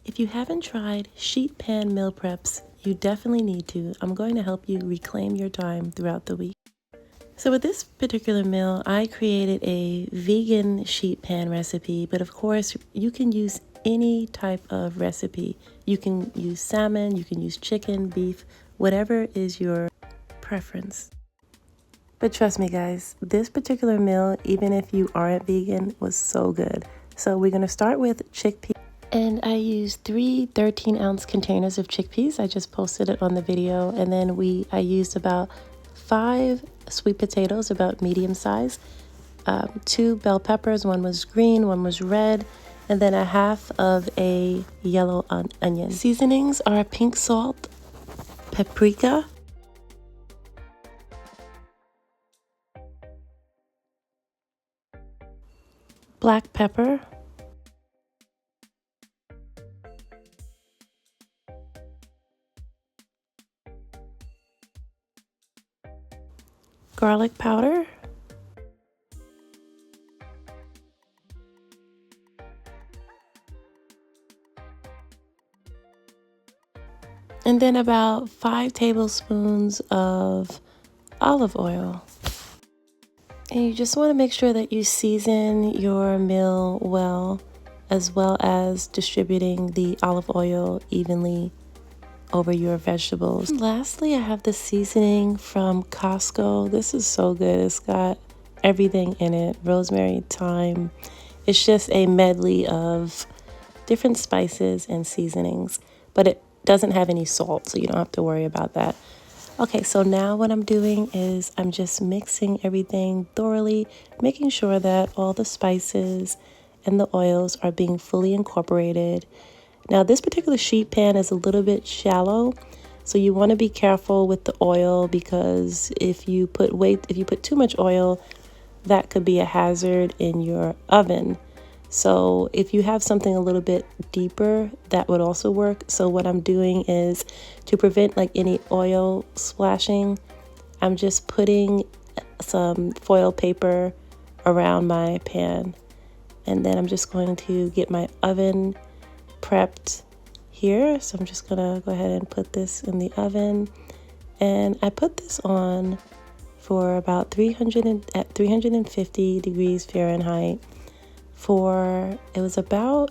If you haven't tried sheet pan meal preps, you definitely need to. I'm going to help you reclaim your time throughout the week. So with this particular meal, I created a vegan sheet pan recipe, but of course you can use any type of recipe. You can use salmon, you can use chicken, beef, whatever is your preference. But trust me guys, this particular meal, even if you aren't vegan, was so good. So we're gonna start with chickpeas. And I used 3 13-ounce containers of chickpeas. I just posted it on the video. And then I used about 5 sweet potatoes, about medium size, 2 bell peppers, one was green, one was red, and then a half of a yellow onion. Seasonings are pink salt, paprika, black pepper, garlic powder, and then about 5 tablespoons of olive oil. And you just want to make sure that you season your meal well as distributing the olive oil evenly over your vegetables. And lastly, I have the seasoning from Costco. This is so good. It's got everything in it: rosemary, thyme. It's just a medley of different spices and seasonings, but it doesn't have any salt, so you don't have to worry about that. Okay, so now what I'm doing is I'm just mixing everything thoroughly, making sure that all the spices and the oils are being fully incorporated. Now this particular sheet pan is a little bit shallow, so you want to be careful with the oil, because if you put too much oil, that could be a hazard in your oven. So if you have something a little bit deeper, that would also work. So what I'm doing is, to prevent like any oil splashing, I'm just putting some foil paper around my pan. And then I'm just going to get my oven prepped here. So I'm just gonna go ahead and put this in the oven. And I put this on for about 350 degrees Fahrenheit. It was about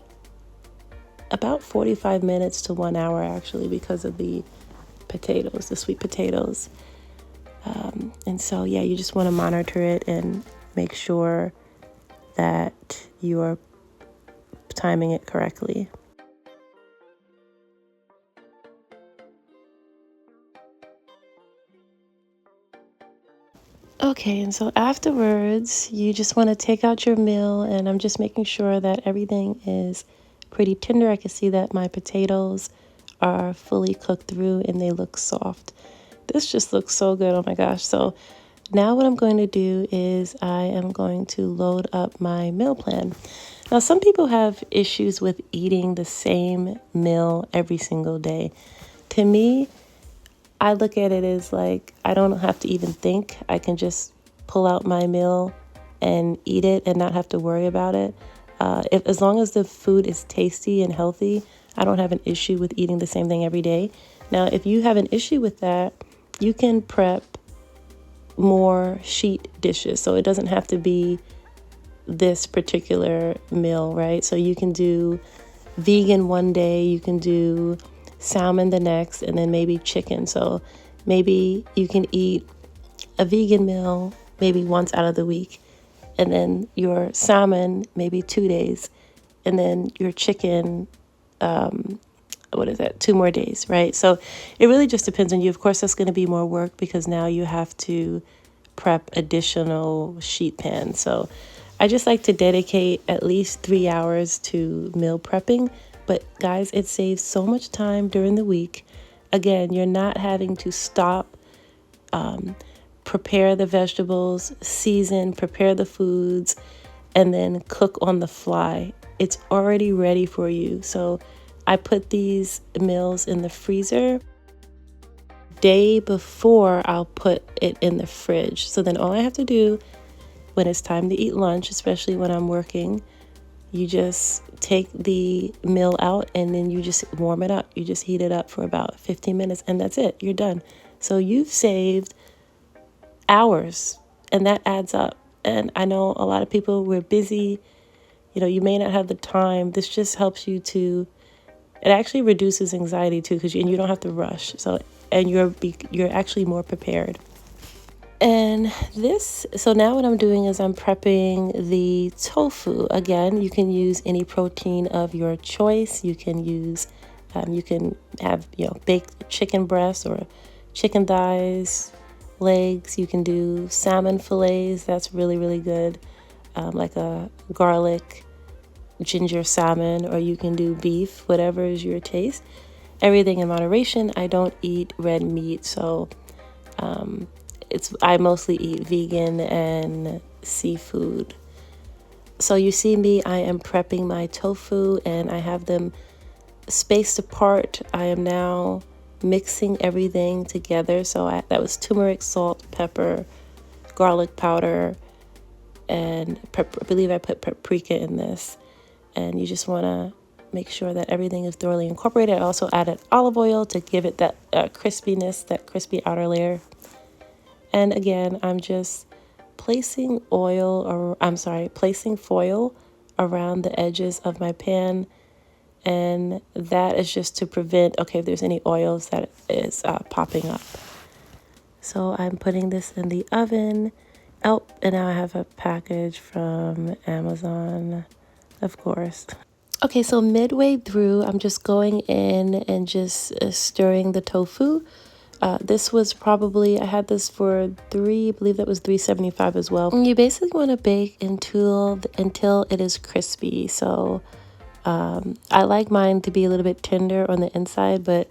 45 minutes to 1 hour actually, because of the potatoes, the sweet potatoes. And so yeah, you just want to monitor it and make sure that you're timing it correctly. Okay, and so afterwards, you just want to take out your meal, and I'm just making sure that everything is pretty tender. I can see that my potatoes are fully cooked through and they look soft. This just looks so good, oh my gosh. So now what I'm going to do is I am going to load up my meal plan. Now, some people have issues with eating the same meal every single day. To me, I look at it as like, I don't have to even think. I can just pull out my meal and eat it and not have to worry about it. As long as the food is tasty and healthy, I don't have an issue with eating the same thing every day. Now, if you have an issue with that, you can prep more sheet dishes. So it doesn't have to be this particular meal, right? So you can do vegan one day, you can do salmon the next, and then maybe chicken. So maybe you can eat a vegan meal maybe once out of the week, and then your salmon maybe 2 days, and then your chicken 2 more days, right? So it really just depends on you. Of course, that's going to be more work, because now you have to prep additional sheet pans. So I just like to dedicate at least 3 hours to meal prepping. But guys, it saves so much time during the week. Again, you're not having to stop, prepare the vegetables, season, prepare the foods, and then cook on the fly. It's already ready for you. So I put these meals in the freezer. Day before, I'll put it in the fridge. So then all I have to do when it's time to eat lunch, especially when I'm working, you just take the meal out and then you just warm it up. You just heat it up for about 15 minutes and that's it. You're done. So you've saved hours and that adds up. And I know a lot of people, we're busy. You may not have the time. This just helps you to, it actually reduces anxiety too, because you don't have to rush. So, and you're actually more prepared. And so now what I'm doing is I'm prepping the tofu. Again, you can use any protein of your choice. You can use, you can have, baked chicken breasts or chicken thighs, legs. You can do salmon fillets. That's really, really good. Like a garlic ginger salmon, or you can do beef, whatever is your taste. Everything in moderation. I don't eat red meat, so I mostly eat vegan and seafood. So you see me, I am prepping my tofu and I have them spaced apart. I am now mixing everything together. So that was turmeric, salt, pepper, garlic powder, and I believe I put paprika in this. And you just want to make sure that everything is thoroughly incorporated. I also added olive oil to give it that crispiness, that crispy outer layer. And again, I'm just placing foil around the edges of my pan. And that is just to prevent, if there's any oils that is popping up. So I'm putting this in the oven. Oh, and now I have a package from Amazon, of course. Okay, so midway through, I'm just going in and just stirring the tofu. This was probably, I had this for I believe that was $3.75 as well. And you basically want to bake until it is crispy. So I like mine to be a little bit tender on the inside, but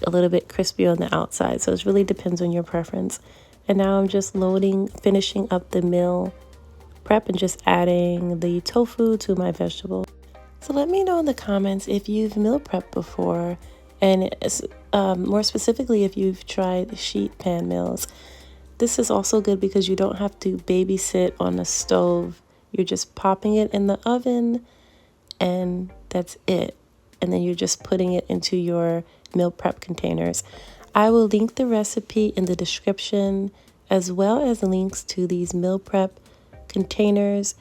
a little bit crispy on the outside. So it really depends on your preference. And now I'm just finishing up the meal prep and just adding the tofu to my vegetables. So let me know in the comments if you've meal prepped before, and more specifically if you've tried sheet pan meals. This is also good because you don't have to babysit on the stove. You're just popping it in the oven and that's it. And then you're just putting it into your meal prep containers. I will link the recipe in the description, as well as links to these meal prep containers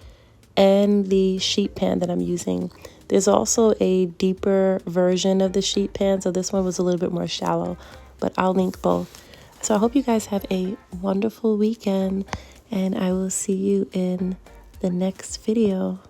and the sheet pan that I'm using. There's also a deeper version of the sheet pan, so this one was a little bit more shallow, but I'll link both. So I hope you guys have a wonderful weekend, and I will see you in the next video.